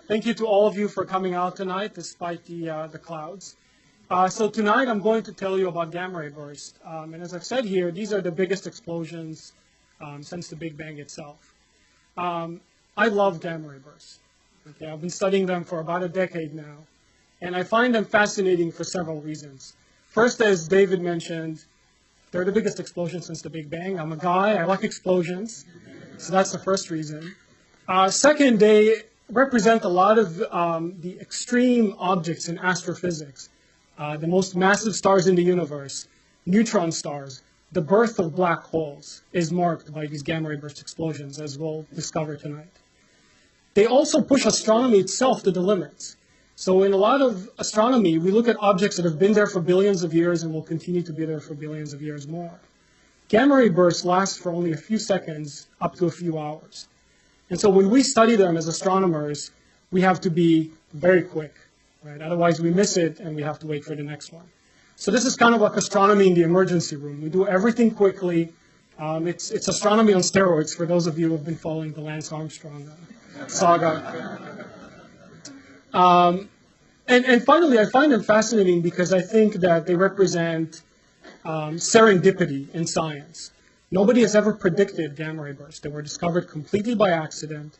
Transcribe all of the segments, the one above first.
Thank you to all of you for coming out tonight, despite the clouds. So tonight I'm going to tell you about gamma-ray burst. And as I've said here, these are the biggest explosions since the Big Bang itself. I love gamma-ray bursts. Okay, I've been studying them for about a decade now. And I find them fascinating for several reasons. First, as David mentioned, they're the biggest explosions since the Big Bang. I'm a guy, I like explosions. So that's the first reason. Second, they represent a lot of the extreme objects in astrophysics. The most massive stars in the universe, neutron stars, the birth of black holes is marked by these gamma-ray burst explosions, as we'll discover tonight. They also push astronomy itself to the limits. So in a lot of astronomy, we look at objects that have been there for billions of years and will continue to be there for billions of years more. Gamma-ray bursts last for only a few seconds, up to a few hours. And so when we study them as astronomers, we have to be very quick, right? Otherwise we miss it and we have to wait for the next one. So this is kind of like astronomy in the emergency room. We do everything quickly. It's astronomy on steroids for those of you who have been following the Lance Armstrong saga. And finally, I find them fascinating because I think that they represent serendipity in science. Nobody has ever predicted gamma-ray bursts. They were discovered completely by accident.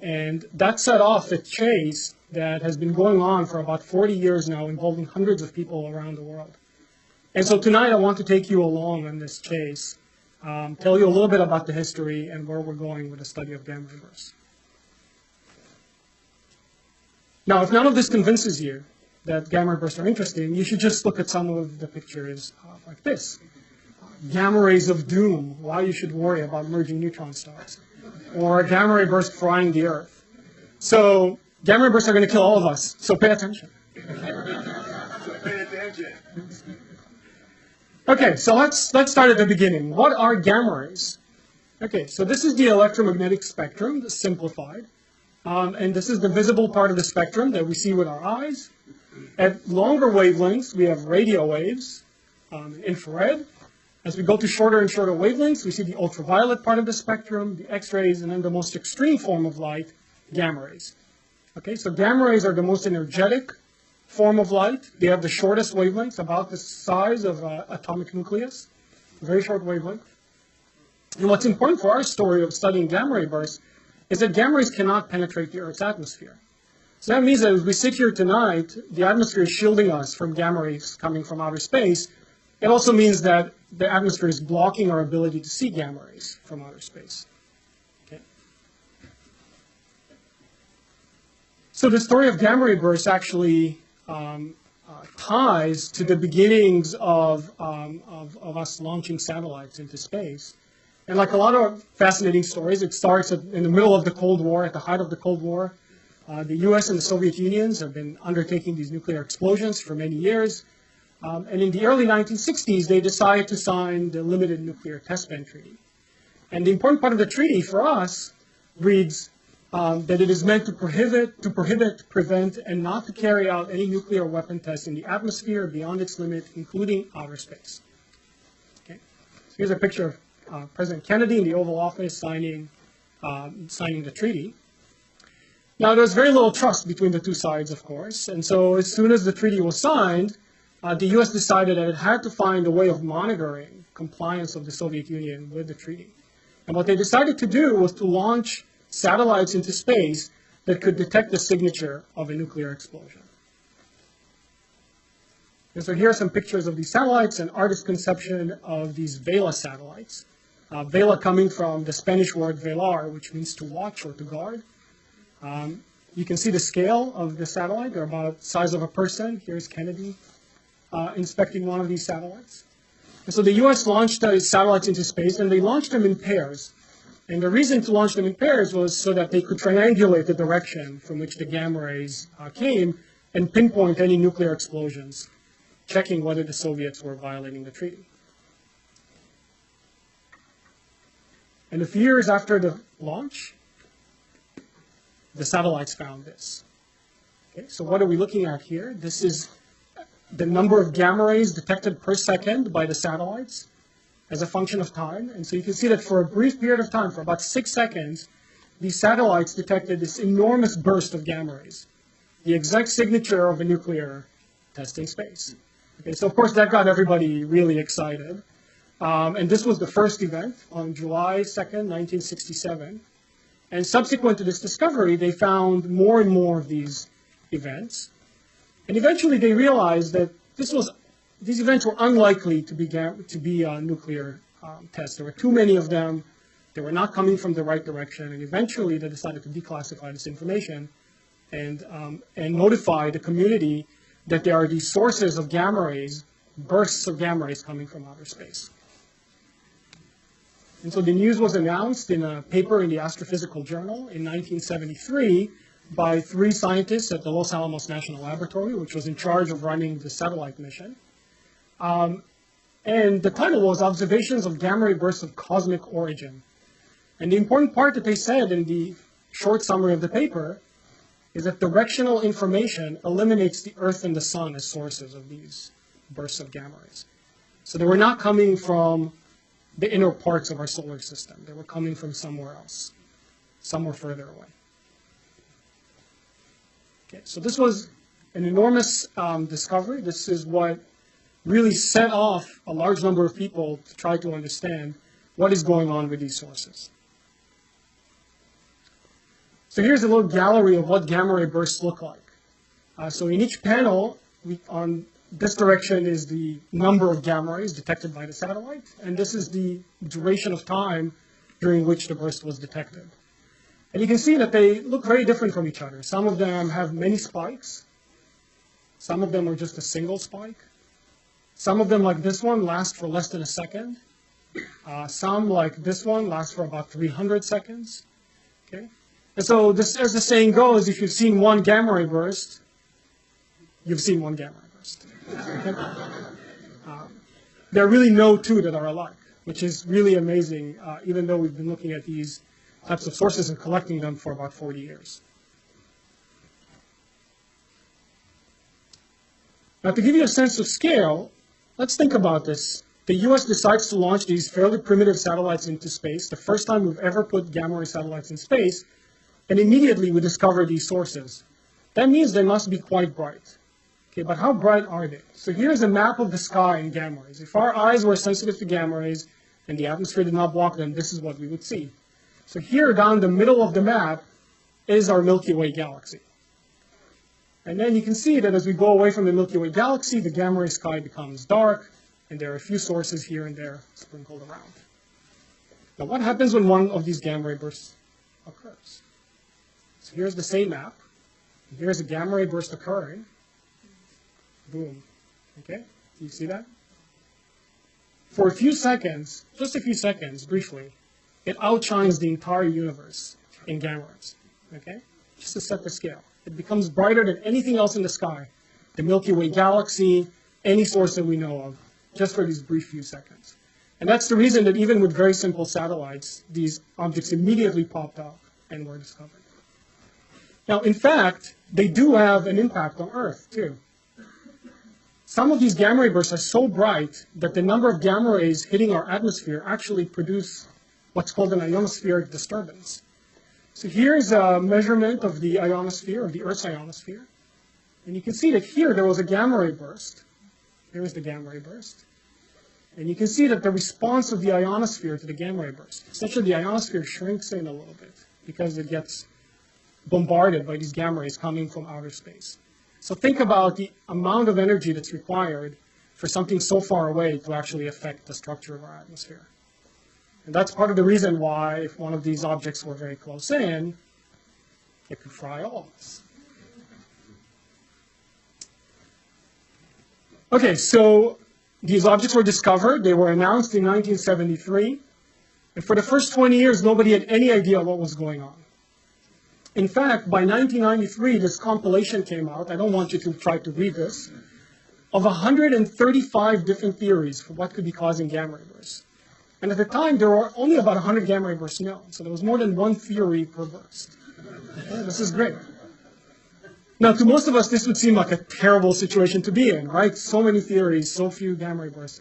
And that set off a chase that has been going on for about 40 years now, involving hundreds of people around the world. And so tonight I want to take you along on this chase, tell you a little bit about the history and where we're going with the study of gamma-ray bursts. Now, if none of this convinces you that gamma-ray bursts are interesting, you should just look at some of the pictures like this. Gamma rays of doom, why you should worry about merging neutron stars. Or a gamma-ray burst frying the Earth. So gamma-ray bursts are going to kill all of us, so pay attention. Okay, so let's start at the beginning. What are gamma rays? Okay, so this is the electromagnetic spectrum, simplified. And this is the visible part of the spectrum that we see with our eyes. At longer wavelengths, we have radio waves, infrared. As we go to shorter and shorter wavelengths, we see the ultraviolet part of the spectrum, the X-rays, and then the most extreme form of light, gamma rays. Okay, so gamma rays are the most energetic form of light. They have the shortest wavelengths, about the size of an atomic nucleus, very short wavelength. And what's important for our story of studying gamma-ray bursts is that gamma rays cannot penetrate the Earth's atmosphere. So that means that as we sit here tonight, the atmosphere is shielding us from gamma rays coming from outer space. It also means that the atmosphere is blocking our ability to see gamma rays from outer space. Okay. So the story of gamma-ray bursts actually ties to the beginnings of us launching satellites into space. And like a lot of fascinating stories, it starts in the middle of the Cold War, at the height of the Cold War. The US and the Soviet Unions have been undertaking these nuclear explosions for many years. And in the early 1960s, they decided to sign the Limited Nuclear Test Ban Treaty. And the important part of the treaty for us reads that it is meant to prohibit, prevent, and not to carry out any nuclear weapon tests in the atmosphere beyond its limit, including outer space. Okay. So here's a picture of President Kennedy in the Oval Office signing the treaty. Now, there was very little trust between the two sides, of course, and so as soon as the treaty was signed, the U.S. decided that it had to find a way of monitoring compliance of the Soviet Union with the treaty. And what they decided to do was to launch satellites into space that could detect the signature of a nuclear explosion. And so here are some pictures of these satellites, an artist's conception of these Vela satellites. Vela coming from the Spanish word velar, which means to watch or to guard. You can see the scale of the satellite. They're about the size of a person. Here's Kennedy inspecting one of these satellites. And so the U.S. launched these satellites into space, and they launched them in pairs. And the reason to launch them in pairs was so that they could triangulate the direction from which the gamma rays came and pinpoint any nuclear explosions, checking whether the Soviets were violating the treaty. And a few years after the launch, the satellites found this. Okay, so what are we looking at here? This is the number of gamma rays detected per second by the satellites as a function of time. And so you can see that for a brief period of time, for about 6 seconds, these satellites detected this enormous burst of gamma rays, the exact signature of a nuclear test in space. Okay, so of course that got everybody really excited. And this was the first event on July 2nd, 1967. And subsequent to this discovery, they found more and more of these events. And eventually they realized that these events were unlikely to be nuclear tests. There were too many of them. They were not coming from the right direction. And eventually they decided to declassify this information and notify the community that there are these sources of gamma rays, bursts of gamma rays coming from outer space. And so the news was announced in a paper in the Astrophysical Journal in 1973 by 3 scientists at the Los Alamos National Laboratory, which was in charge of running the satellite mission. And the title was Observations of Gamma Ray Bursts of Cosmic Origin. And the important part that they said in the short summary of the paper is that directional information eliminates the Earth and the Sun as sources of these bursts of gamma rays. So they were not coming from the inner parts of our solar system. They were coming from somewhere else, somewhere further away. Okay, so this was an enormous discovery. This is what really set off a large number of people to try to understand what is going on with these sources. So here's a little gallery of what gamma ray bursts look like. So in each panel, on this direction is the number of gamma rays detected by the satellite, and this is the duration of time during which the burst was detected. And you can see that they look very different from each other. Some of them have many spikes. Some of them are just a single spike. Some of them, like this one, last for less than a second. Some, like this one, last for about 300 seconds. Okay? And so, this, as the saying goes, if you've seen one gamma ray burst, you've seen one gamma ray burst. Okay? There are really no two that are alike, which is really amazing, even though we've been looking at these types of sources and collecting them for about 40 years. Now, to give you a sense of scale, let's think about this. The US decides to launch these fairly primitive satellites into space, the first time we've ever put gamma ray satellites in space, and immediately we discover these sources. That means they must be quite bright. Okay, but how bright are they? So here's a map of the sky in gamma rays. If our eyes were sensitive to gamma rays and the atmosphere did not block them, this is what we would see. So here down the middle of the map is our Milky Way galaxy. And then you can see that as we go away from the Milky Way galaxy, the gamma ray sky becomes dark, and there are a few sources here and there sprinkled around. Now what happens when one of these gamma ray bursts occurs? So here's the same map. Here's a gamma ray burst occurring. Boom. Okay? Do you see that? For a few seconds, just a few seconds, briefly, it outshines the entire universe in gamma rays. Okay? Just to set the scale. It becomes brighter than anything else in the sky. The Milky Way galaxy, any source that we know of, just for these brief few seconds. And that's the reason that even with very simple satellites, these objects immediately popped up and were discovered. Now, in fact, they do have an impact on Earth, too. Some of these gamma ray bursts are so bright that the number of gamma rays hitting our atmosphere actually produce what's called an ionospheric disturbance. So here's a measurement of the ionosphere, of the Earth's ionosphere. And you can see that here there was a gamma ray burst. Here is the gamma ray burst. And you can see that the response of the ionosphere to the gamma ray burst, essentially the ionosphere shrinks in a little bit because it gets bombarded by these gamma rays coming from outer space. So think about the amount of energy that's required for something so far away to actually affect the structure of our atmosphere. And that's part of the reason why, if one of these objects were very close in, it could fry all of us. Okay, so these objects were discovered. They were announced in 1973. And for the first 20 years, nobody had any idea what was going on. In fact, by 1993, this compilation came out. I don't want you to try to read this, of 135 different theories for what could be causing gamma ray bursts. And at the time, there were only about 100 gamma ray bursts known. So there was more than one theory per burst. Okay, this is great. Now, to most of us, this would seem like a terrible situation to be in, right? So many theories, so few gamma ray bursts.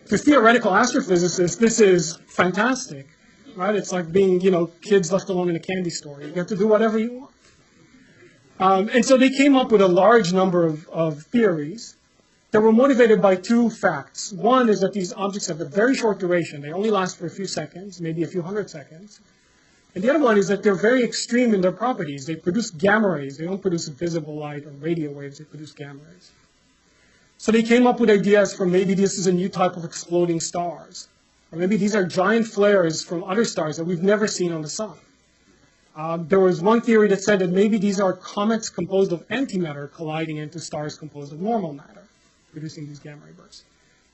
To theoretical astrophysicists, this is fantastic. right? It's like being, kids left alone in a candy store. You get to do whatever you want. And so they came up with a large number of theories that were motivated by two facts. One is that these objects have a very short duration. They only last for a few seconds, maybe a few hundred seconds. And the other one is that they're very extreme in their properties. They produce gamma rays. They don't produce visible light or radio waves. They produce gamma rays. So they came up with ideas for maybe this is a new type of exploding stars. Or maybe these are giant flares from other stars that we've never seen on the sun. There was one theory that said that maybe these are comets composed of antimatter colliding into stars composed of normal matter, producing these gamma ray bursts.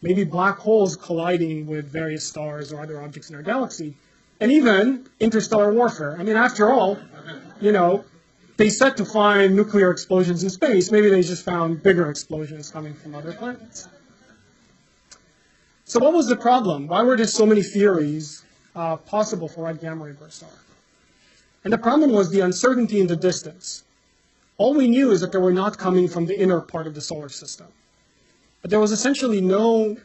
Maybe black holes colliding with various stars or other objects in our galaxy. And even interstellar warfare. I mean, after all, they set to find nuclear explosions in space. Maybe they just found bigger explosions coming from other planets. So what was the problem? Why were there so many theories possible for what gamma ray bursts are? And the problem was the uncertainty in the distance. All we knew is that they were not coming from the inner part of the solar system. But there was essentially no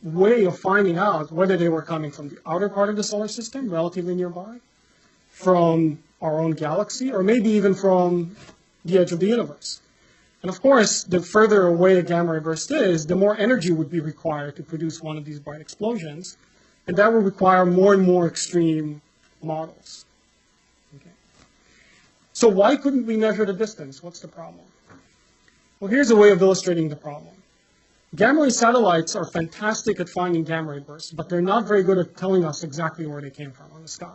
way of finding out whether they were coming from the outer part of the solar system, relatively nearby, from our own galaxy, or maybe even from the edge of the universe. And of course, the further away a gamma ray burst is, the more energy would be required to produce one of these bright explosions, and that would require more and more extreme models. Okay. So why couldn't we measure the distance? What's the problem? Well, here's a way of illustrating the problem. Gamma ray satellites are fantastic at finding gamma ray bursts, but they're not very good at telling us exactly where they came from on the sky.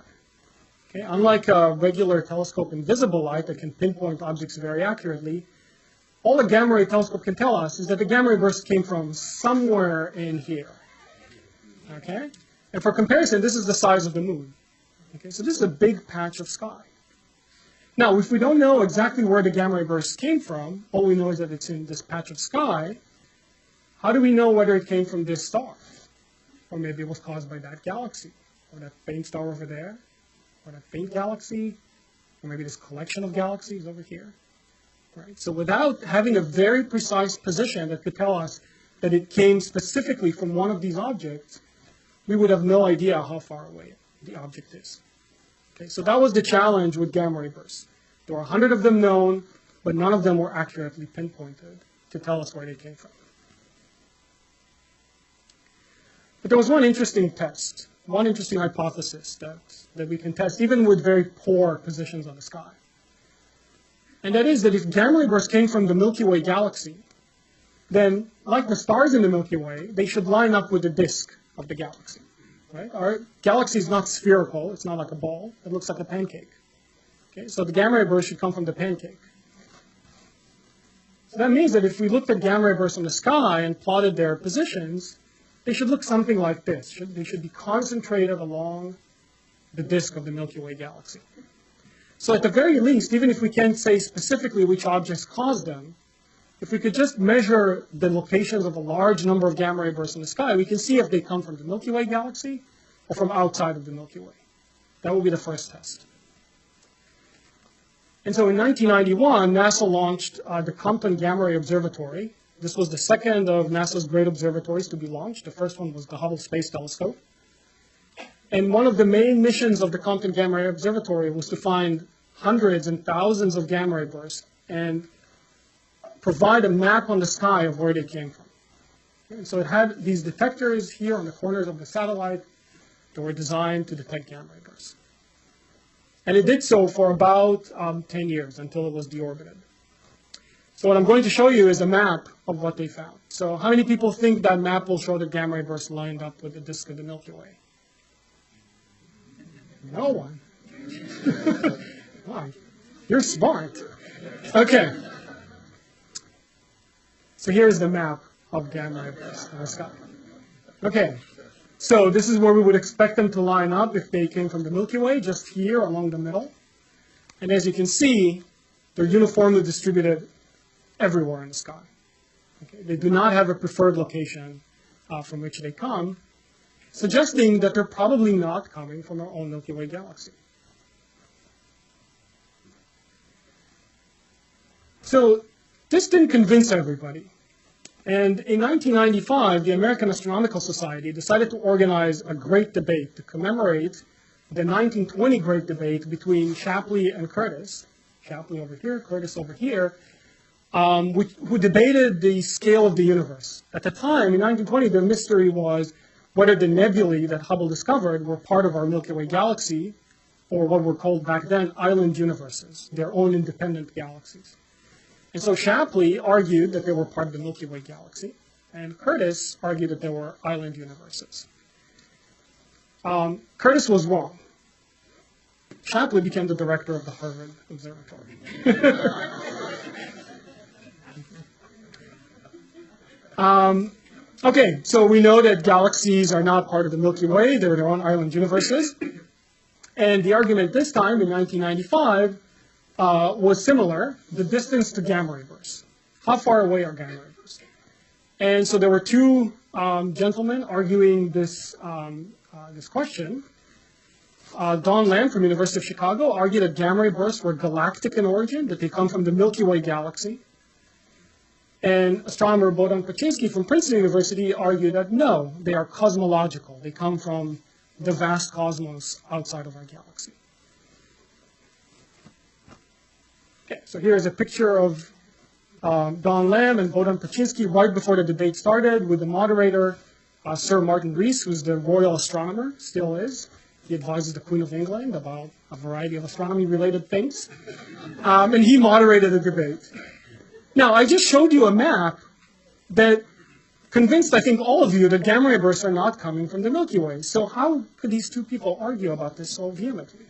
Okay? Unlike a regular telescope in visible light that can pinpoint objects very accurately, all a gamma ray telescope can tell us is that the gamma ray burst came from somewhere in here. Okay? And for comparison, this is the size of the moon. Okay? So this is a big patch of sky. Now, if we don't know exactly where the gamma ray burst came from, all we know is that it's in this patch of sky. How do we know whether it came from this star? Or maybe it was caused by that galaxy, or that faint star over there, or that faint galaxy, or maybe this collection of galaxies over here. Right? So without having a very precise position that could tell us that it came specifically from one of these objects, we would have no idea how far away the object is. Okay? So that was the challenge with gamma ray bursts. There were 100 of them known, but none of them were accurately pinpointed to tell us where they came from. But there was one interesting test, one interesting hypothesis that we can test even with very poor positions on the sky. And that is that if gamma ray bursts came from the Milky Way galaxy, then like the stars in the Milky Way, they should line up with the disk of the galaxy. Right? Our galaxy is not spherical, it's not like a ball, it looks like a pancake. Okay? So the gamma ray burst should come from the pancake. So that means that if we looked at gamma ray bursts in the sky and plotted their positions, they should look something like this. They should be concentrated along the disk of the Milky Way galaxy. So at the very least, even if we can't say specifically which objects caused them, if we could just measure the locations of a large number of gamma ray bursts in the sky, we can see if they come from the Milky Way galaxy or from outside of the Milky Way. That would be the first test. And so in 1991, NASA launched the Compton Gamma Ray Observatory. This was the second of NASA's great observatories to be launched. The first one was the Hubble Space Telescope. And one of the main missions of the Compton Gamma Ray Observatory was to find hundreds and thousands of gamma ray bursts and provide a map on the sky of where they came from. And so it had these detectors here on the corners of the satellite that were designed to detect gamma ray bursts. And it did so for about 10 years until it was deorbited. So what I'm going to show you is a map of what they found. So how many people think that map will show the gamma ray bursts lined up with the disk of the Milky Way? No one. Wow, you're smart. Okay. So here's the map of gamma ray bursts in the sky. Okay. So this is where we would expect them to line up if they came from the Milky Way, just here along the middle. And as you can see, they're uniformly distributed everywhere in the sky. Okay? They do not have a preferred location from which they come, suggesting that they're probably not coming from our own Milky Way galaxy. So this didn't convince everybody. And in 1995, the American Astronomical Society decided to organize a great debate to commemorate the 1920 great debate between Shapley and Curtis, Shapley over here, Curtis over here, who debated the scale of the universe. At the time, in 1920, the mystery was whether the nebulae that Hubble discovered were part of our Milky Way galaxy, or what were called back then island universes, their own independent galaxies. And so Shapley argued that they were part of the Milky Way galaxy, and Curtis argued that they were island universes. Curtis was wrong. Shapley became the director of the Harvard Observatory. Okay, so we know that galaxies are not part of the Milky Way. They're their own island universes. And the argument this time, in 1995, was similar, the distance to gamma ray bursts. How far away are gamma ray bursts? And so there were two gentlemen arguing this question. Don Lamb from University of Chicago argued that gamma ray bursts were galactic in origin, that they come from the Milky Way galaxy. And astronomer Bogdan Paczynski from Princeton University argued that no, they are cosmological. They come from the vast cosmos outside of our galaxy. Okay, so here's a picture of Don Lamb and Bogdan Paczynski right before the debate started with the moderator, Sir Martin Rees, who's the royal astronomer, still is. He advises the Queen of England about a variety of astronomy-related things. And he moderated the debate. Now, I just showed you a map that convinced, I think, all of you that gamma ray bursts are not coming from the Milky Way. So how could these two people argue about this so vehemently?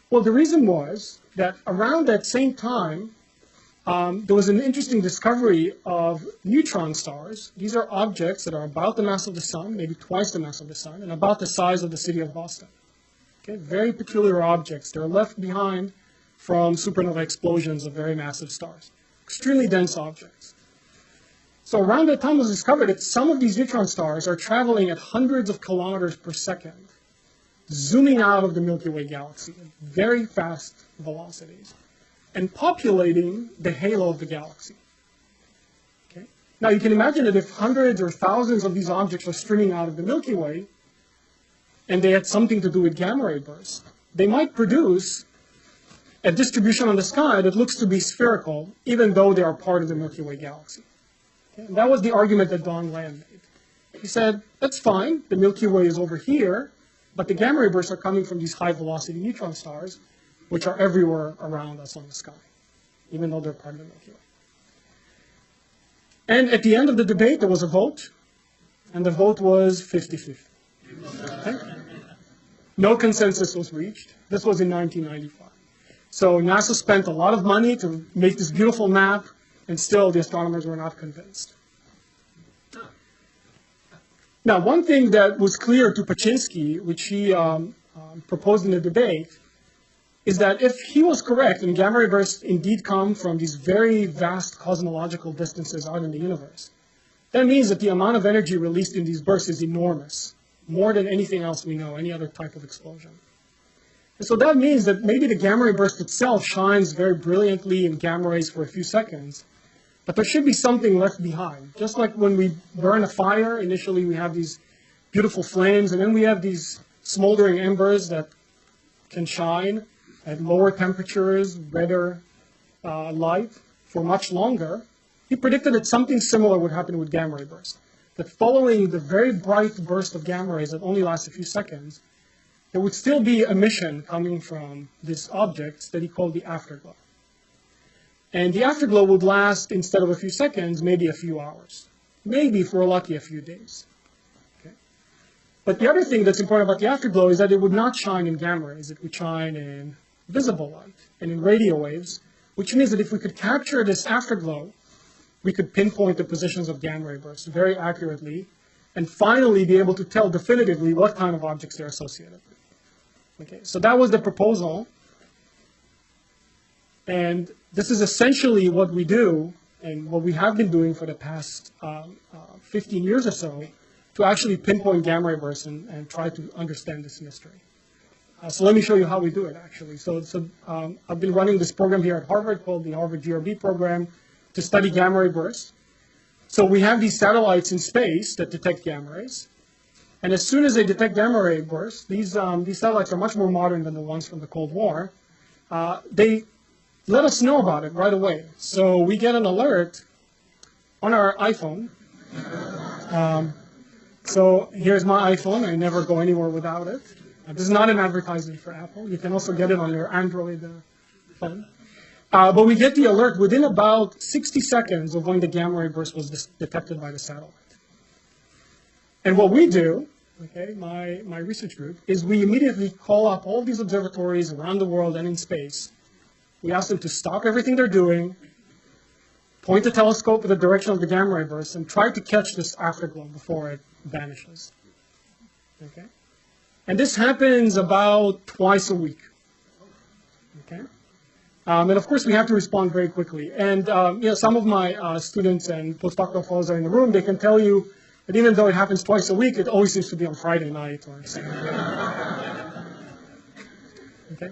Well, the reason was that around that same time, there was an interesting discovery of neutron stars. These are objects that are about the mass of the sun, maybe twice the mass of the sun, and about the size of the city of Boston. Okay, very peculiar objects. They're left behind from supernova explosions of very massive stars. Extremely dense objects. So around that time it was discovered that some of these neutron stars are traveling at hundreds of kilometers per second, zooming out of the Milky Way galaxy at very fast velocities, and populating the halo of the galaxy. Okay? Now you can imagine that if hundreds or thousands of these objects are streaming out of the Milky Way, and they had something to do with gamma ray bursts, they might produce a distribution on the sky that looks to be spherical, even though they are part of the Milky Way galaxy. Okay? And that was the argument that Don Lamb made. He said, that's fine, the Milky Way is over here, but the gamma ray bursts are coming from these high-velocity neutron stars, which are everywhere around us on the sky, even though they're part of the Milky Way. And at the end of the debate, there was a vote, and the vote was 50-50. Okay? No consensus was reached. This was in 1995. So NASA spent a lot of money to make this beautiful map, and still the astronomers were not convinced. Now, one thing that was clear to Paczynski, which he proposed in the debate, is that if he was correct, and gamma ray bursts indeed come from these very vast cosmological distances out in the universe, that means that the amount of energy released in these bursts is enormous, more than anything else we know, any other type of explosion. And so that means that maybe the gamma ray burst itself shines very brilliantly in gamma rays for a few seconds, but there should be something left behind. Just like when we burn a fire, initially we have these beautiful flames, and then we have these smoldering embers that can shine at lower temperatures, redder light for much longer. He predicted that something similar would happen with gamma ray bursts. That following the very bright burst of gamma rays that only lasts a few seconds, there would still be emission coming from these objects that he called the afterglow. And the afterglow would last, instead of a few seconds, maybe a few hours. Maybe, if we're lucky, a few days. Okay? But the other thing that's important about the afterglow is that it would not shine in gamma rays. It would shine in visible light and in radio waves, which means that if we could capture this afterglow, we could pinpoint the positions of gamma ray bursts very accurately and finally be able to tell definitively what kind of objects they're associated with. Okay, so that was the proposal. And this is essentially what we do and what we have been doing for the past 15 years or so to actually pinpoint gamma ray bursts and try to understand this mystery. So let me show you how we do it, actually. So I've been running this program here at Harvard called the Harvard GRB Program to study gamma ray bursts. So we have these satellites in space that detect gamma rays. And as soon as they detect gamma ray bursts, these satellites are much more modern than the ones from the Cold War. They let us know about it right away. So we get an alert on our iPhone. So here's my iPhone. I never go anywhere without it. This is not an advertisement for Apple. You can also get it on your Android phone. But we get the alert within about 60 seconds of when the gamma ray burst was detected by the satellite. And what we do, okay, my research group, is we immediately call up all these observatories around the world and in space. We ask them to stop everything they're doing, point the telescope in the direction of the gamma ray burst, and try to catch this afterglow before it vanishes. Okay? And this happens about twice a week. Okay? And of course, we have to respond very quickly. And some of my students and postdoctoral fellows are in the room. They can tell you that even though it happens twice a week, it always seems to be on Friday night or Saturday. Okay?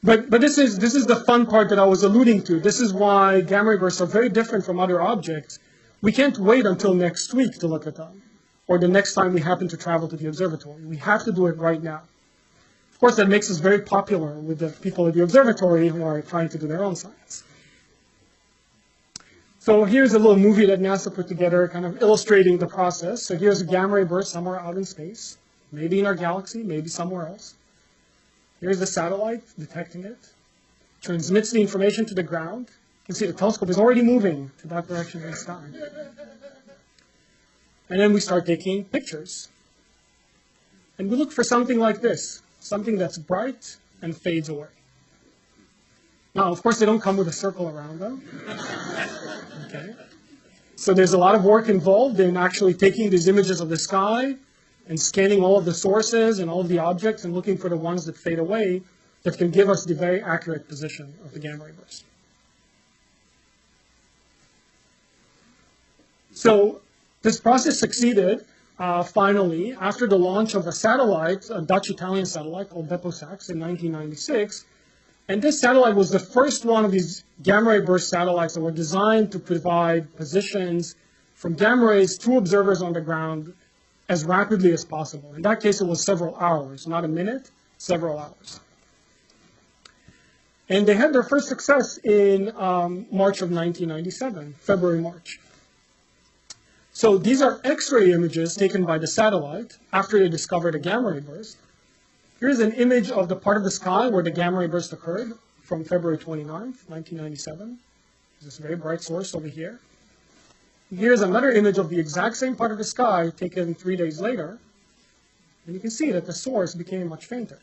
But this is the fun part that I was alluding to. This is why gamma ray bursts are very different from other objects. We can't wait until next week to look at them, or the next time we happen to travel to the observatory. We have to do it right now. Of course, that makes us very popular with the people at the observatory who are trying to do their own science. So here's a little movie that NASA put together, kind of illustrating the process. So here's a gamma ray burst somewhere out in space, maybe in our galaxy, maybe somewhere else. Here's the satellite detecting it, transmits the information to the ground. You can see the telescope is already moving to that direction in the sky. And then we start taking pictures. And we look for something like this, something that's bright and fades away. Now, of course, they don't come with a circle around them. Okay. So there's a lot of work involved in actually taking these images of the sky and scanning all of the sources and all of the objects and looking for the ones that fade away that can give us the very accurate position of the gamma ray burst. So this process succeeded finally after the launch of a satellite, a Dutch-Italian satellite called BeppoSAX in 1996. And this satellite was the first one of these gamma ray burst satellites that were designed to provide positions from gamma rays to observers on the ground as rapidly as possible. In that case, it was several hours, not a minute, several hours. And they had their first success in March of 1997, February, March. So these are X-ray images taken by the satellite after they discovered a gamma ray burst. Here's an image of the part of the sky where the gamma ray burst occurred from February 29th, 1997. There's this very bright source over here. Here's another image of the exact same part of the sky taken 3 days later. And you can see that the source became much fainter.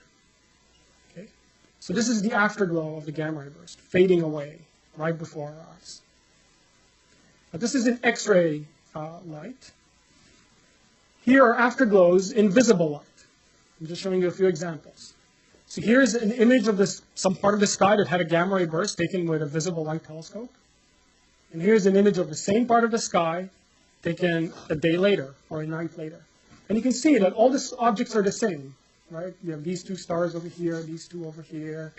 Okay? So this is the afterglow of the gamma ray burst, fading away right before our eyes. But this is an X-ray light. Here are afterglows in visible light. I'm just showing you a few examples. So here's an image of some part of the sky that had a gamma ray burst taken with a visible light telescope. And here's an image of the same part of the sky taken a day later or a night later. And you can see that all these objects are the same, right? You have these two stars over here, these two over here,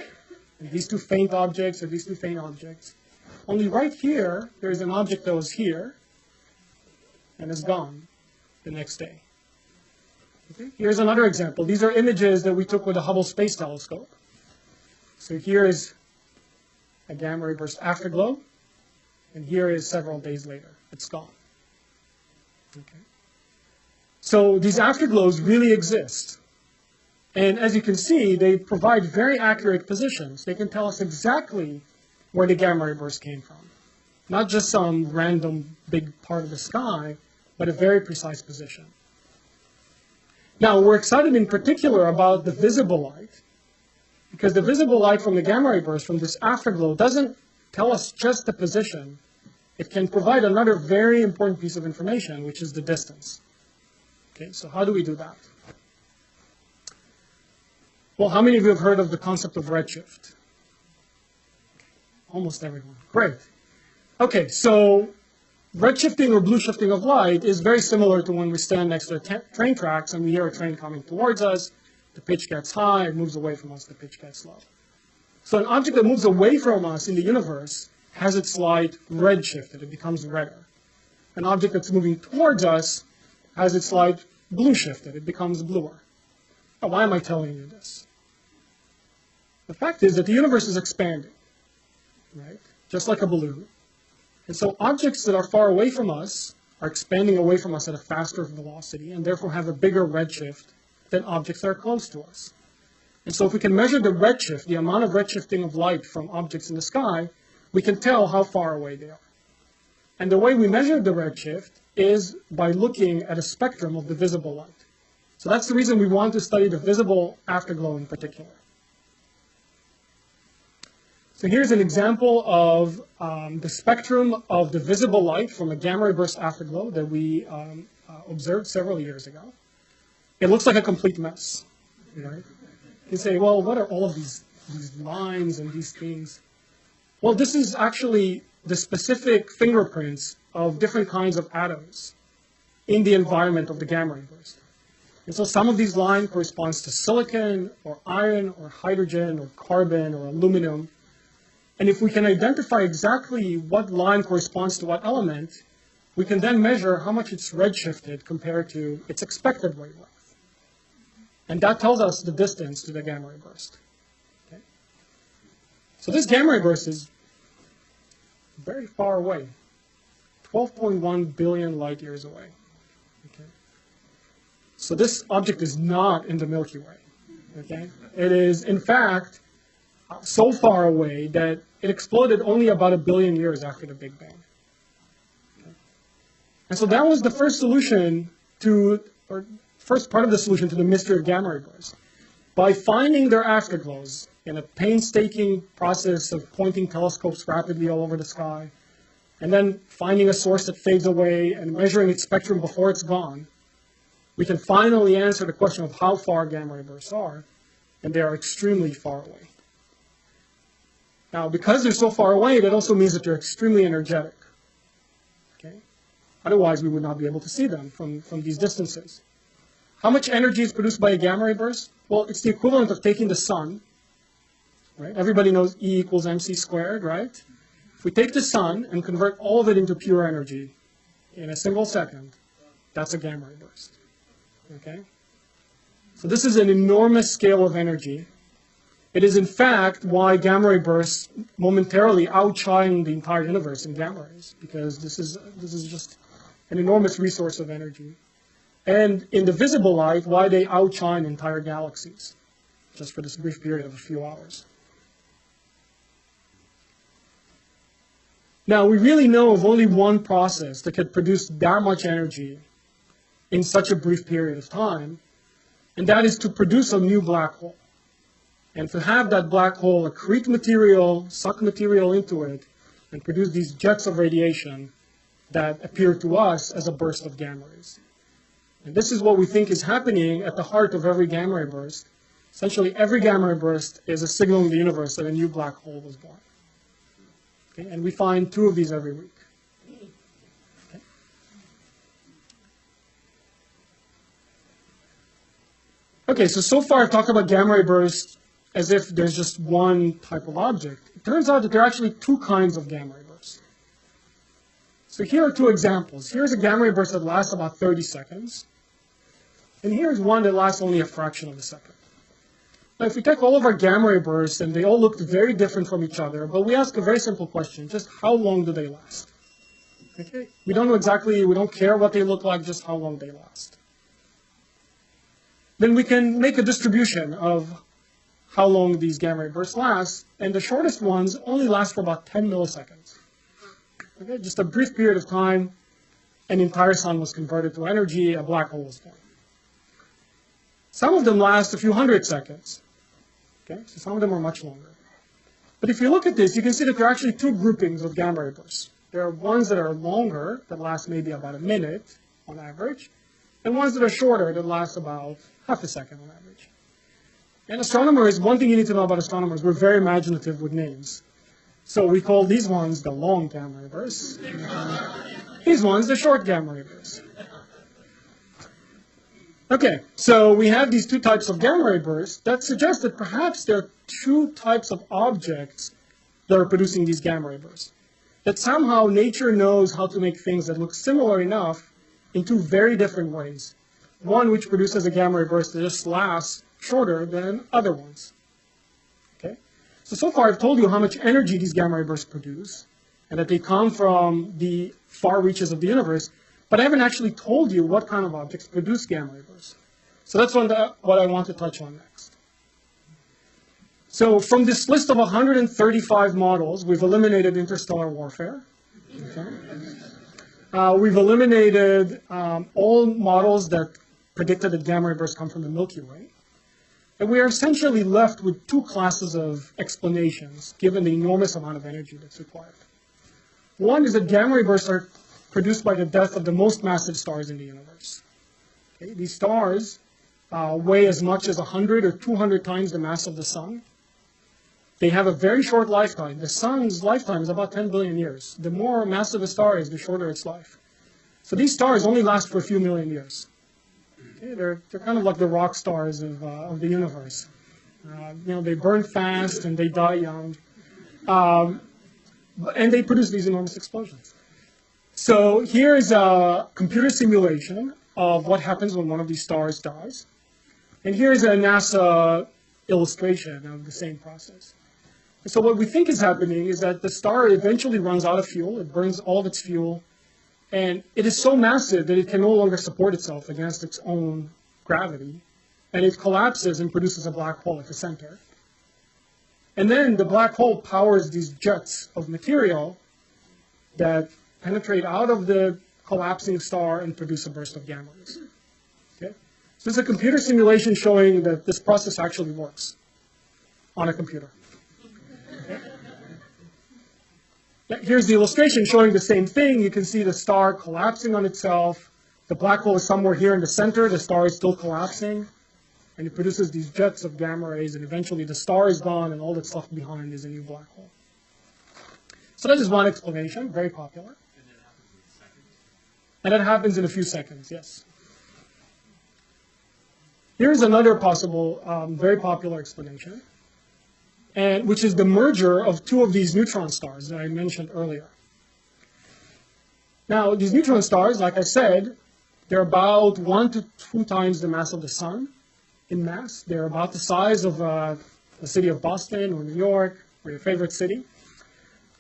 and these two faint objects or these two faint objects. Only right here, there's an object that was here and is gone the next day. Okay? Here's another example. These are images that we took with the Hubble Space Telescope. So here is a gamma ray burst afterglow, and here is several days later. It's gone. Okay. So these afterglows really exist. And as you can see, they provide very accurate positions. They can tell us exactly where the gamma ray burst came from. Not just some random big part of the sky, but a very precise position. Now, we're excited in particular about the visible light, because the visible light from the gamma ray burst, from this afterglow, doesn't tell us just the position. It can provide another very important piece of information, which is the distance. Okay, so how do we do that? Well, how many of you have heard of the concept of redshift? Almost everyone. Great. Okay, so redshifting or blue shifting of light is very similar to when we stand next to train tracks and we hear a train coming towards us. The pitch gets high, it moves away from us, the pitch gets low. So an object that moves away from us in the universe has its light redshifted, it becomes redder. An object that's moving towards us has its light blue shifted. It becomes bluer. Now, why am I telling you this? The fact is that the universe is expanding, right? Just like a balloon. And so objects that are far away from us are expanding away from us at a faster velocity and therefore have a bigger redshift than objects that are close to us. And so if we can measure the redshift, the amount of redshifting of light from objects in the sky, we can tell how far away they are. And the way we measure the redshift is by looking at a spectrum of the visible light. So that's the reason we want to study the visible afterglow in particular. So here's an example of the spectrum of the visible light from a gamma ray burst afterglow that we observed several years ago. It looks like a complete mess, right? You say, well, what are all of these lines and these things? Well, this is actually the specific fingerprints of different kinds of atoms in the environment of the gamma ray burst. And so some of these lines corresponds to silicon or iron or hydrogen or carbon or aluminum. And if we can identify exactly what line corresponds to what element, we can then measure how much it's redshifted compared to its expected wavelength. And that tells us the distance to the gamma ray burst. Okay? So this gamma ray burst is very far away, 12.1 billion light years away. Okay? So this object is not in the Milky Way. Okay? It is, in fact, so far away that it exploded only about 1 billion years after the Big Bang. Okay? And so that was the first solution to, or first part of the solution to the mystery of gamma ray bursts. By finding their afterglows in a painstaking process of pointing telescopes rapidly all over the sky, and then finding a source that fades away and measuring its spectrum before it's gone, we can finally answer the question of how far gamma ray bursts are, and they are extremely far away. Now, because they're so far away, that also means that they're extremely energetic. Okay? Otherwise, we would not be able to see them from these distances. How much energy is produced by a gamma ray burst? Well, it's the equivalent of taking the sun, right? Everybody knows E equals mc squared, right? If we take the sun and convert all of it into pure energy in a single second, that's a gamma ray burst. Okay? So this is an enormous scale of energy. It is, in fact, why gamma ray bursts momentarily outshine the entire universe in gamma rays, because this is just an enormous resource of energy. And in the visible light, why they outshine entire galaxies, just for this brief period of a few hours. Now, we really know of only one process that could produce that much energy in such a brief period of time, and that is to produce a new black hole. And to have that black hole accrete material, suck material into it, and produce these jets of radiation that appear to us as a burst of gamma rays. And this is what we think is happening at the heart of every gamma ray burst. Essentially, every gamma ray burst is a signal in the universe that a new black hole was born. Okay? And we find 2 of these every week. Okay? Okay, so far I've talked about gamma ray bursts as if there's just one type of object. It turns out that there are actually 2 kinds of gamma ray bursts. So here are 2 examples. Here's a gamma ray burst that lasts about 30 seconds. And here's one that lasts only a fraction of a second. Now, if we take all of our gamma ray bursts, and they all look very different from each other, but we ask a very simple question, just how long do they last? Okay? We don't know exactly, we don't care what they look like, just how long they last. Then we can make a distribution of how long these gamma ray bursts last, and the shortest ones only last for about 10 milliseconds. Okay? Just a brief period of time, an entire sun was converted to energy, a black hole was formed. Some of them last a few hundred seconds. Okay? So some of them are much longer. But if you look at this, you can see that there are actually 2 groupings of gamma ray bursts. There are ones that are longer, that last maybe about a minute on average, and ones that are shorter, that last about half a second on average. And astronomers, one thing you need to know about astronomers, we're very imaginative with names. So we call these ones the long gamma ray bursts. These ones the short gamma ray bursts. Okay, so we have these 2 types of gamma ray bursts that suggest that perhaps there are 2 types of objects that are producing these gamma ray bursts. That somehow nature knows how to make things that look similar enough in 2 very different ways one which produces a gamma ray burst that just lasts shorter than other ones. Okay? So far I've told you how much energy these gamma ray bursts produce, and that they come from the far reaches of the universe, but I haven't actually told you what kind of objects produce gamma ray bursts. So that's what I want to touch on next. So from this list of 135 models, we've eliminated interstellar warfare. Okay. We've eliminated all models that predicted that gamma ray bursts come from the Milky Way. And we are essentially left with two classes of explanations, given the enormous amount of energy that's required. One is that gamma ray bursts are produced by the death of the most massive stars in the universe. Okay. These stars weigh as much as 100 or 200 times the mass of the sun. They have a very short lifetime. The sun's lifetime is about 10 billion years. The more massive a star is, the shorter its life. So these stars only last for a few million years. Okay, they're kind of like the rock stars of the universe. They burn fast and they die young. And they produce these enormous explosions. So here's a computer simulation of what happens when one of these stars dies. And here's a NASA illustration of the same process. And so what we think is happening is that the star eventually runs out of fuel. It burns all of its fuel. And it is so massive that it can no longer support itself against its own gravity. And it collapses and produces a black hole at the center. And then the black hole powers these jets of material that penetrate out of the collapsing star and produce a burst of gamma rays. Okay? So this is a computer simulation showing that this process actually works on a computer. Okay? Here's the illustration showing the same thing. You can see the star collapsing on itself. The black hole is somewhere here in the center. The star is still collapsing. And it produces these jets of gamma rays, and eventually the star is gone, and all that's left behind is a new black hole. So that is one explanation, very popular. And that happens in a few seconds, yes. Here's another possible, very popular explanation, and which is the merger of two of these neutron stars that I mentioned earlier. Now, these neutron stars, like I said, they're about 1 to 2 times the mass of the sun in mass. They're about the size of the city of Boston or New York or your favorite city.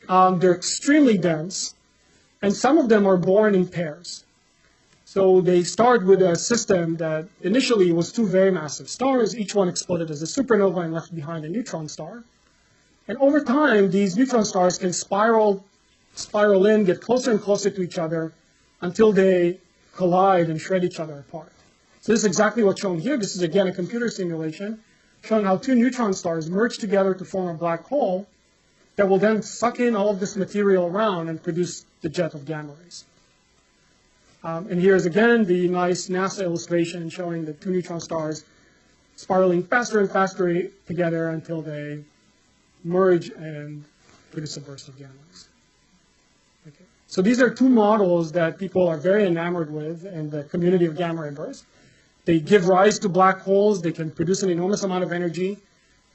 They're extremely dense, and some of them are born in pairs. So they start with a system that initially was 2 very massive stars. Each one exploded as a supernova and left behind a neutron star. And over time, these neutron stars can spiral in, get closer and closer to each other until they collide and shred each other apart. So this is exactly what's shown here. This is, again, a computer simulation showing how 2 neutron stars merge together to form a black hole that will then suck in all of this material around and produce the jet of gamma rays. And here's, again, the nice NASA illustration showing the 2 neutron stars spiraling faster and faster together until they merge and produce a burst of gamma rays. Okay. So these are 2 models that people are very enamored with in the community of gamma ray bursts. They give rise to black holes. They can produce an enormous amount of energy.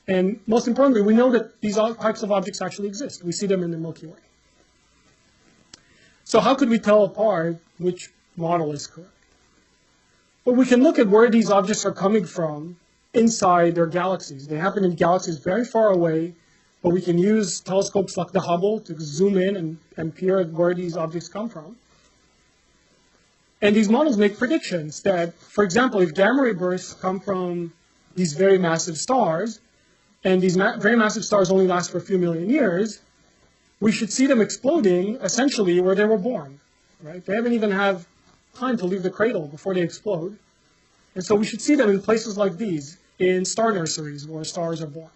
And most importantly, we know that these types of objects actually exist. We see them in the Milky Way. So how could we tell apart which model is correct? Well, we can look at where these objects are coming from inside their galaxies. They happen in galaxies very far away, but we can use telescopes like the Hubble to zoom in and peer at where these objects come from. And these models make predictions that, for example, if gamma ray bursts come from these very massive stars, and these very massive stars only last for a few million years, we should see them exploding essentially where they were born. Right? They haven't even had time to leave the cradle before they explode. And so we should see them in places like these, in star nurseries where stars are born.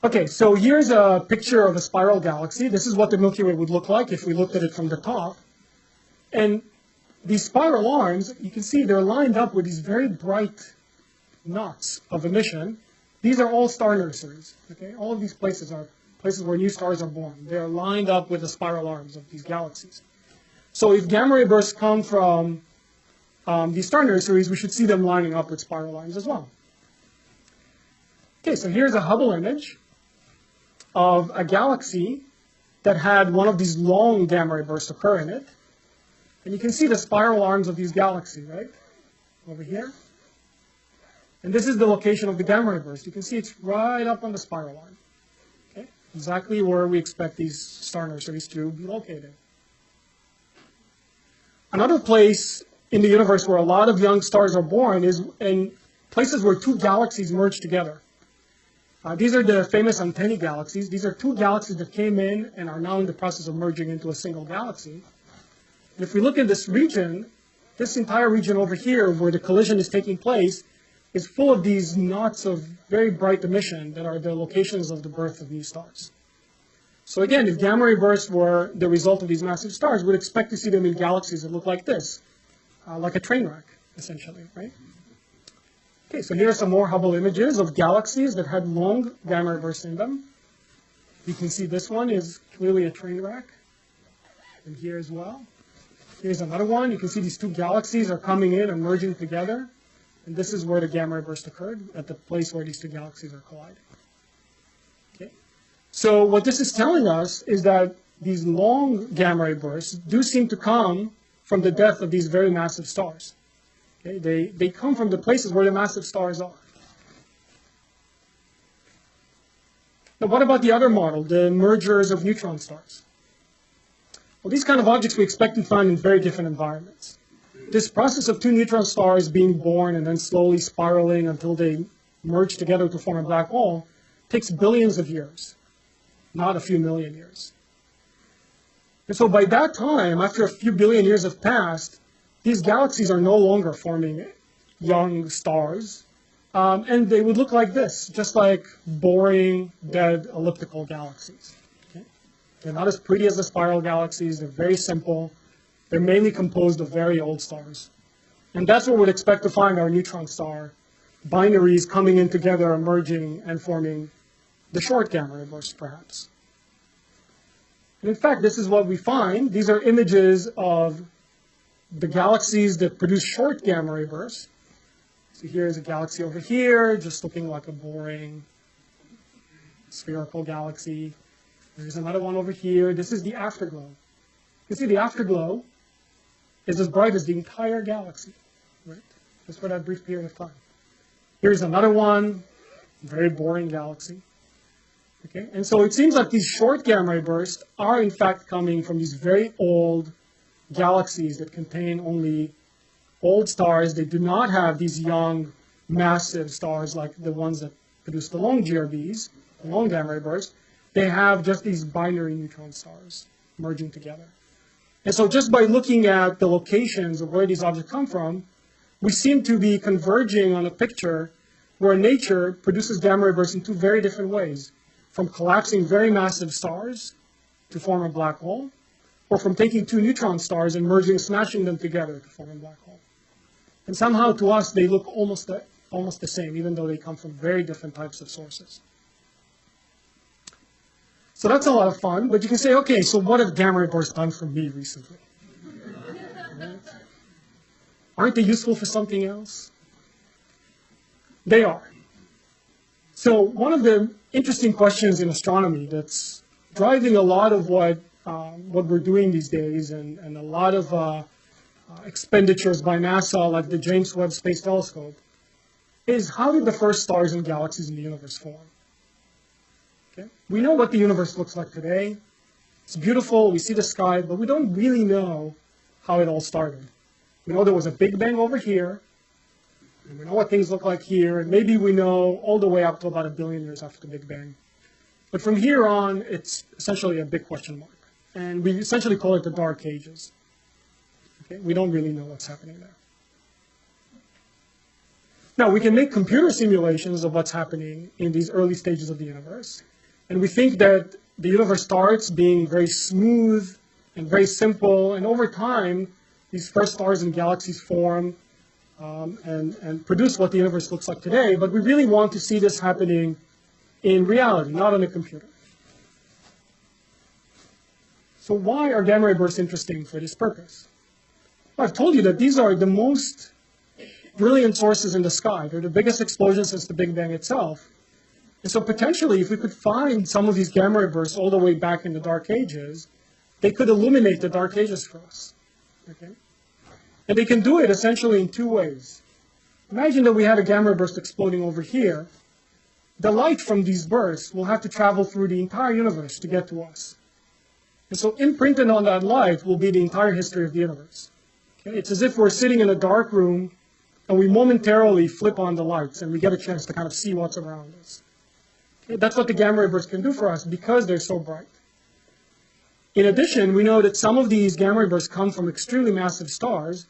Okay, so here's a picture of a spiral galaxy. This is what the Milky Way would look like if we looked at it from the top. And these spiral arms, you can see they're lined up with these very bright knots of emission. These are all star nurseries. Okay? All of these places are places where new stars are born. They're lined up with the spiral arms of these galaxies. So if gamma ray bursts come from these star nurseries, we should see them lining up with spiral arms as well. Okay, so here's a Hubble image of a galaxy that had one of these long gamma ray bursts occur in it. And you can see the spiral arms of these galaxies, right? Over here. And this is the location of the gamma ray burst. You can see it's right up on the spiral arm. Okay? Exactly where we expect these star nurseries to be located. Another place in the universe where a lot of young stars are born is in places where two galaxies merge together. These are the famous antennae galaxies. These are two galaxies that came in and are now in the process of merging into a single galaxy. And if we look at this region, this entire region over here where the collision is taking place is full of these knots of very bright emission that are the locations of the birth of new stars. So again, if gamma ray bursts were the result of these massive stars, we'd expect to see them in galaxies that look like this, like a train wreck, essentially, right? Okay, so here are some more Hubble images of galaxies that had long gamma ray bursts in them. You can see this one is clearly a train wreck, and here as well. Here's another one. You can see these two galaxies are coming in and merging together, and this is where the gamma ray burst occurred, at the place where these two galaxies are colliding. Okay, so what this is telling us is that these long gamma ray bursts do seem to come from the death of these very massive stars. Okay, they come from the places where the massive stars are. Now, what about the other model, the mergers of neutron stars? Well, these kind of objects we expect to find in very different environments. This process of two neutron stars being born and then slowly spiraling until they merge together to form a black hole takes billions of years, not a few million years. And so by that time, after a few billion years have passed, these galaxies are no longer forming young stars, and they would look like this, just like boring, dead, elliptical galaxies. Okay? They're not as pretty as the spiral galaxies. They're very simple. They're mainly composed of very old stars. And that's what we'd expect to find our neutron star, binaries coming in together, merging, and forming the short gamma ray burst, perhaps. And in fact, this is what we find. These are images of the galaxies that produce short gamma ray bursts. So here's a galaxy over here, just looking like a boring spherical galaxy. There's another one over here. This is the afterglow. You see, the afterglow is as bright as the entire galaxy, right? Just for that brief period of time. Here's another one, very boring galaxy. Okay, and so it seems like these short gamma ray bursts are in fact coming from these very old galaxies that contain only old stars. They do not have these young, massive stars like the ones that produce the long GRBs, the long gamma ray bursts. They have just these binary neutron stars merging together. And so just by looking at the locations of where these objects come from, we seem to be converging on a picture where nature produces gamma ray bursts in two very different ways, from collapsing very massive stars to form a black hole, or from taking two neutron stars and merging, smashing them together to form a black hole. And somehow to us, they look almost the same, even though they come from very different types of sources. So that's a lot of fun, but you can say, okay, so what have gamma ray bursts done for me recently? Right? Aren't they useful for something else? They are. So one of the interesting questions in astronomy that's driving a lot of what we're doing these days, and a lot of expenditures by NASA, like the James Webb Space Telescope, is how did the first stars and galaxies in the universe form? Okay? We know what the universe looks like today. It's beautiful, we see the sky, but we don't really know how it all started. We know there was a Big Bang over here, and we know what things look like here, and maybe we know all the way up to about 1 billion years after the Big Bang. But from here on, it's essentially a big question mark. And we essentially call it the dark ages. Okay? We don't really know what's happening there. Now, we can make computer simulations of what's happening in these early stages of the universe. And we think that the universe starts being very smooth and very simple. And over time, these first stars and galaxies form and produce what the universe looks like today. But we really want to see this happening in reality, not on a computer. So why are gamma ray bursts interesting for this purpose? Well, I've told you that these are the most brilliant sources in the sky. They're the biggest explosions since the Big Bang itself. And so potentially, if we could find some of these gamma ray bursts all the way back in the dark ages, they could illuminate the dark ages for us. Okay? And they can do it essentially in two ways. Imagine that we had a gamma ray burst exploding over here. The light from these bursts will have to travel through the entire universe to get to us. And so imprinted on that light will be the entire history of the universe. Okay? It's as if we're sitting in a dark room and we momentarily flip on the lights and we get a chance to kind of see what's around us. Okay? That's what the gamma ray bursts can do for us because they're so bright. In addition, we know that some of these gamma ray bursts come from extremely massive stars.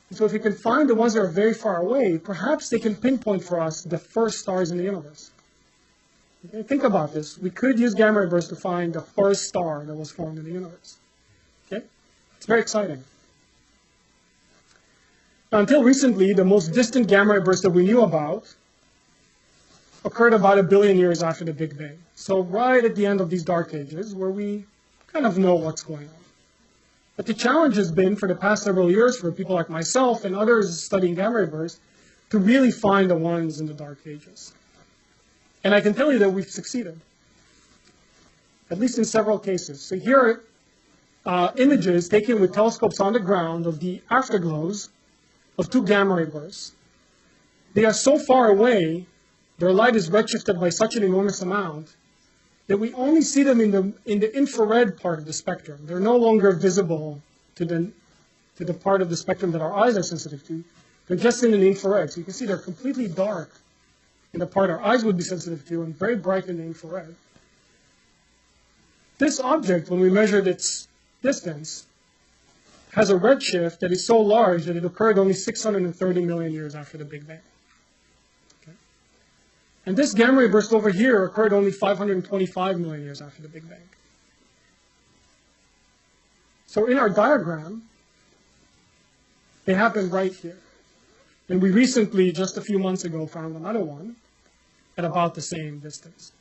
And so if we can find the ones that are very far away, perhaps they can pinpoint for us the first stars in the universe. Okay? Think about this. We could use gamma ray bursts to find the first star that was formed in the universe. Okay? It's very exciting. Until recently, the most distant gamma ray burst that we knew about occurred about 1 billion years after the Big Bang. So right at the end of these dark ages, where we kind of know what's going on. But the challenge has been, for the past several years, for people like myself and others studying gamma ray bursts, to really find the ones in the dark ages. And I can tell you that we've succeeded, at least in several cases. So here are images taken with telescopes on the ground of the afterglows of 2 gamma ray bursts. They are so far away, their light is redshifted by such an enormous amount, that we only see them in the infrared part of the spectrum. They're no longer visible to the part of the spectrum that our eyes are sensitive to. They're just in the infrared. So you can see they're completely dark in the part our eyes would be sensitive to and very bright in the infrared. This object, when we measured its distance, has a redshift that is so large that it occurred only 630 million years after the Big Bang. Okay. And this gamma ray burst over here occurred only 525 million years after the Big Bang. So in our diagram, they happened right here. And we recently, just a few months ago, found another one at about the same distance.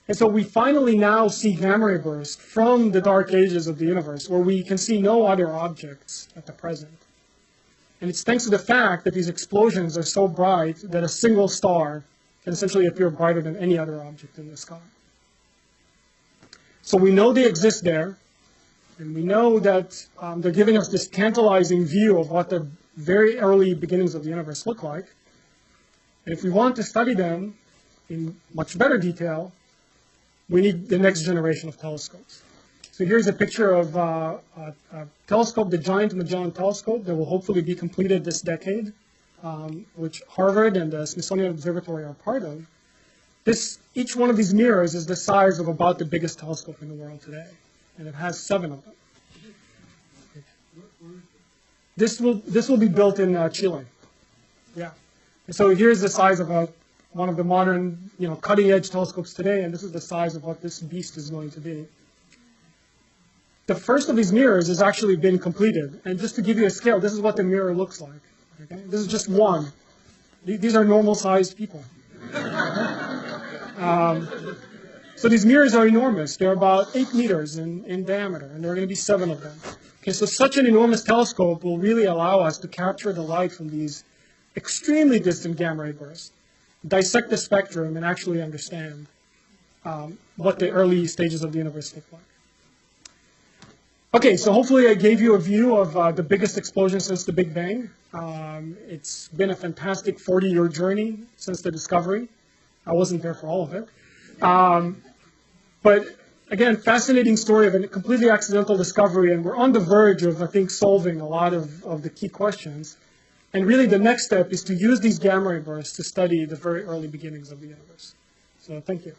And so we finally now see gamma ray bursts from the dark ages of the universe, where we can see no other objects at the present. And it's thanks to the fact that these explosions are so bright that a single star can essentially appear brighter than any other object in the sky. So we know they exist there, and we know that they're giving us this tantalizing view of what the very early beginnings of the universe look like. And if we want to study them in much better detail, we need the next generation of telescopes. So here's a picture of a telescope, the Giant Magellan Telescope, that will hopefully be completed this decade, which Harvard and the Smithsonian Observatory are part of. Each one of these mirrors is the size of about the biggest telescope in the world today, and it has 7 of them. This will be built in Chile. Yeah. And so here's the size of one of the modern, cutting-edge telescopes today, and this is the size of what this beast is going to be. The first of these mirrors has actually been completed, and just to give you a scale, this is what the mirror looks like. Okay? This is just one. These are normal-sized people. So these mirrors are enormous. They're about 8 meters in diameter, and there are going to be 7 of them. Okay, so such an enormous telescope will really allow us to capture the light from these extremely distant gamma ray bursts, dissect the spectrum, and actually understand what the early stages of the universe look like. Okay, so hopefully I gave you a view of the biggest explosion since the Big Bang. It's been a fantastic 40-year journey since the discovery. I wasn't there for all of it. But again, fascinating story of a completely accidental discovery, and we're on the verge of, I think, solving a lot of the key questions. And really the next step is to use these gamma ray bursts to study the very early beginnings of the universe. So thank you.